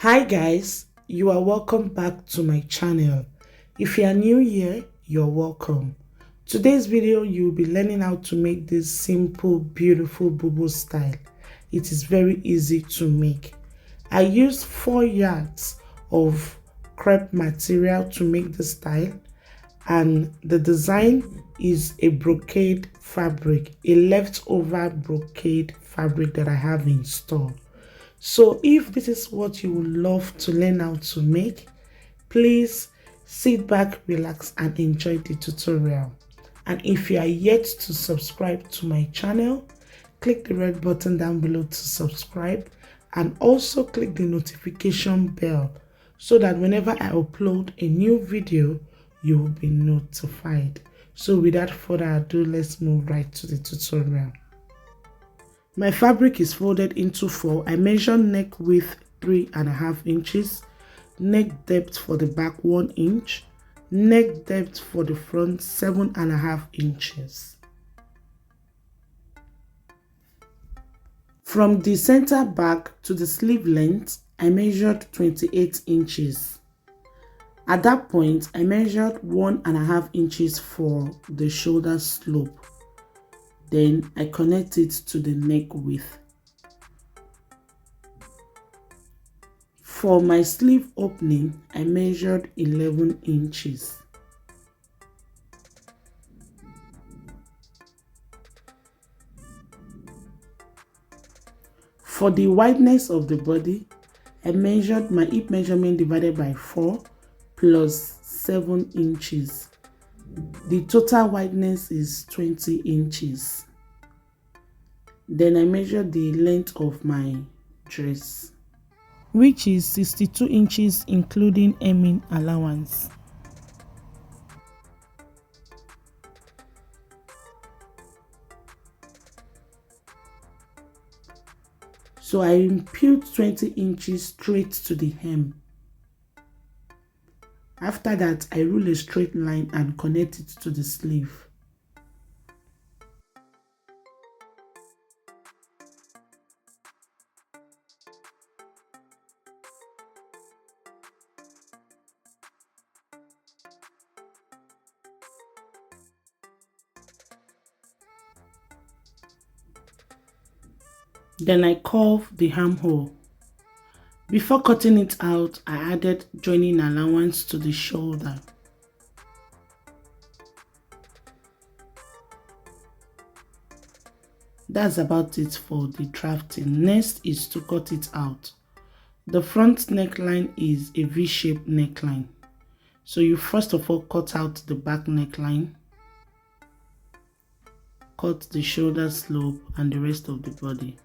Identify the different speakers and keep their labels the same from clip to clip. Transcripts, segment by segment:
Speaker 1: Hi guys, you are welcome back to my channel. If you are new here, you're welcome. Today's video you'll be learning how to make this simple beautiful bubu style. It is very easy to make. I used 4 yards of crepe material to make the style, and the design is a brocade fabric, a leftover brocade fabric that I have in store. So if this is what you would love to learn how to make, please sit back, relax and enjoy the tutorial. And if you are yet to subscribe to my channel, click the red button down below to subscribe, and also click the notification bell so that whenever I upload a new video, you will be notified. So without further ado, let's move right to the tutorial. My fabric is folded into 4. I measure neck width 3.5 inches, neck depth for the back 1 inch, neck depth for the front 7.5 inches. From the center back to the sleeve length, I measured 28 inches. At that point, I measured 1.5 inches for the shoulder slope. Then I connect it to the neck width. For my sleeve opening, I measured 11 inches. For the wideness of the body, I measured my hip measurement divided by 4 plus 7 inches. The total wideness is 20 inches. Then I measured the length of my dress, which is 62 inches including hemming allowance. So I impute 20 inches straight to the hem. After that, I rule a straight line and connect it to the sleeve. Then I curve the armhole. Before cutting it out, I added joining allowance to the shoulder. That's about it for the drafting. Next is to cut it out. The front neckline is a V-shaped neckline. So you first of all cut out the back neckline, cut the shoulder slope and the rest of the body.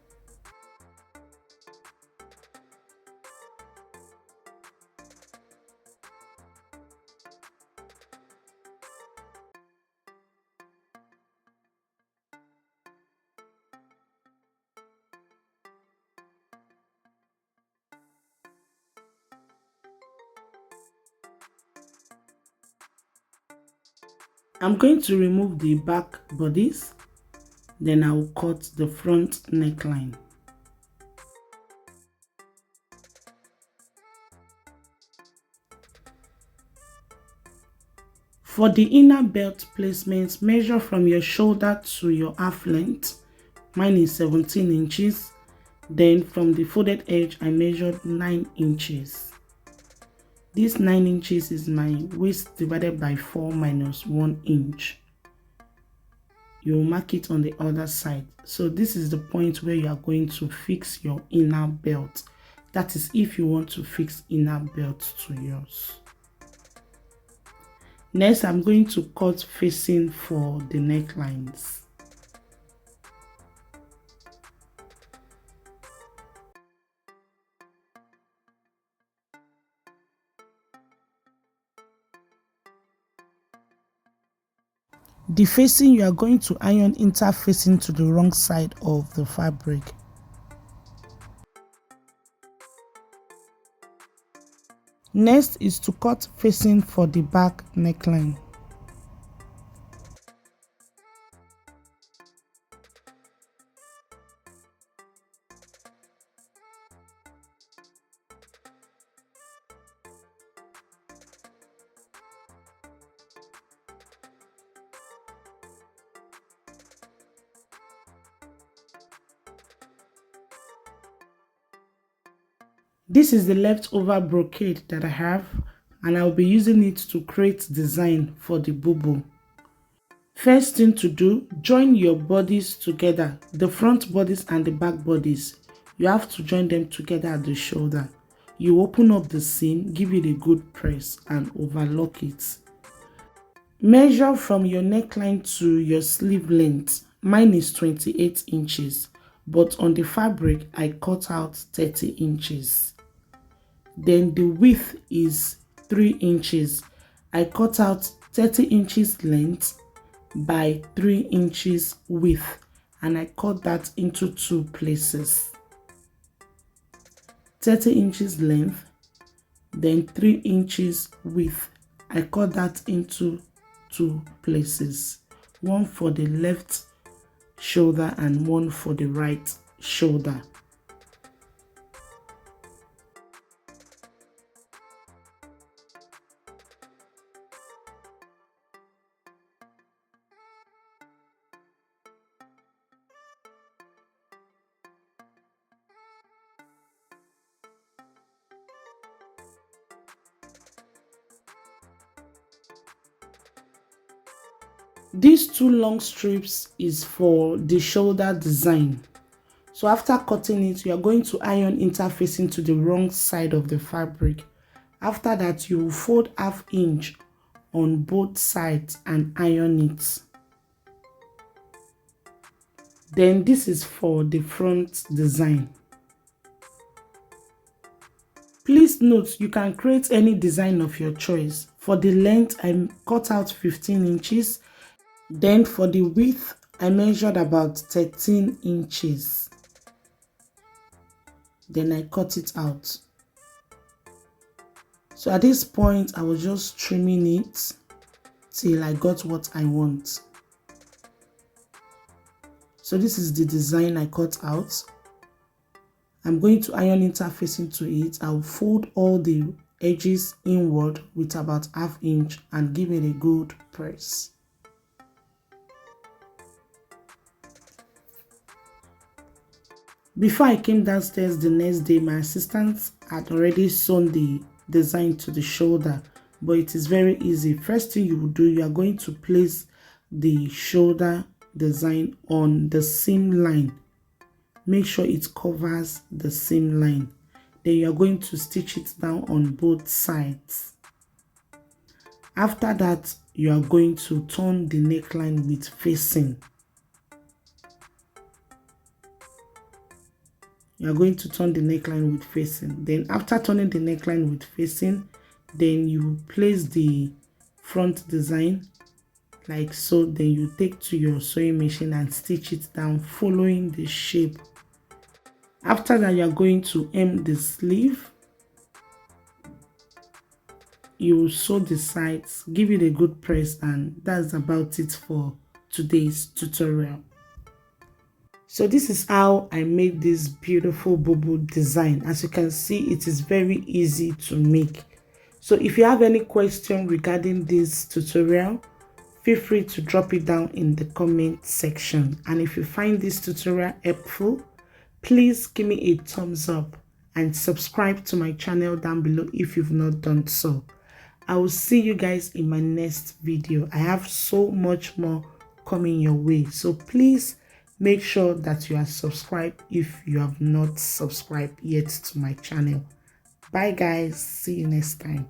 Speaker 1: I'm going to remove the back bodies, then I will cut the front neckline. For the inner belt placement, measure from your shoulder to your half length. Mine is 17 inches. Then from the folded edge, I measured 9 inches. This 9 inches is my waist divided by 4 minus 1 inch. You will mark it on the other side. So this is the point where you are going to fix your inner belt. That is if you want to fix inner belt to yours. Next, I'm going to cut facing for the necklines. The facing you are going to iron interfacing to the wrong side of the fabric. Next is to cut facing for the back neckline. This is the leftover brocade that I have, and I'll be using it to create design for the bubu. First thing to do, join your bodies together, the front bodies and the back bodies. You have to join them together at the shoulder. You open up the seam, give it a good press and overlock it. Measure from your neckline to your sleeve length. Mine is 28 inches, but on the fabric I cut out 30 inches. Then the width is 3 inches. I cut out 30 inches length by 3 inches width, and I cut that into 2 places. 30 inches length, then 3 inches width. I cut that into 2 places, one for the left shoulder and one for the right shoulder. These 2 long strips is for the shoulder design. So after cutting it, you are going to iron interfacing to the wrong side of the fabric. After that, you will fold 1/2 inch on both sides and iron it. Then this is for the front design. Please note, you can create any design of your choice. For the length, I cut out 15 inches. Then for the width, I measured about 13 inches. Then I cut it out. So at this point, I was just trimming it till I got what I want. So this is the design I cut out. I'm going to iron interfacing to it. I'll fold all the edges inward with about 1/2 inch and give it a good press. Before I came downstairs the next day, my assistant had already sewn the design to the shoulder, but it is very easy. First thing you will do, you are going to place the shoulder design on the seam line. Make sure it covers the seam line. Then you are going to stitch it down on both sides. After that, you are going to turn the neckline with facing. You are going to turn the neckline with facing. Then after turning the neckline with facing, then you place the front design like so. Then you take to your sewing machine and stitch it down following the shape. After that, you are going to hem the sleeve. You sew the sides, give it a good press, and that's about it for today's tutorial. So this is how I made this beautiful bubu design. As you can see, it is very easy to make. So if you have any question regarding this tutorial, feel free to drop it down in the comment section. And if you find this tutorial helpful, please give me a thumbs up and subscribe to my channel down below if you've not done so. I will see you guys in my next video. I have so much more coming your way, so please make sure that you are subscribed if you have not subscribed yet to my channel. Bye guys, see you next time.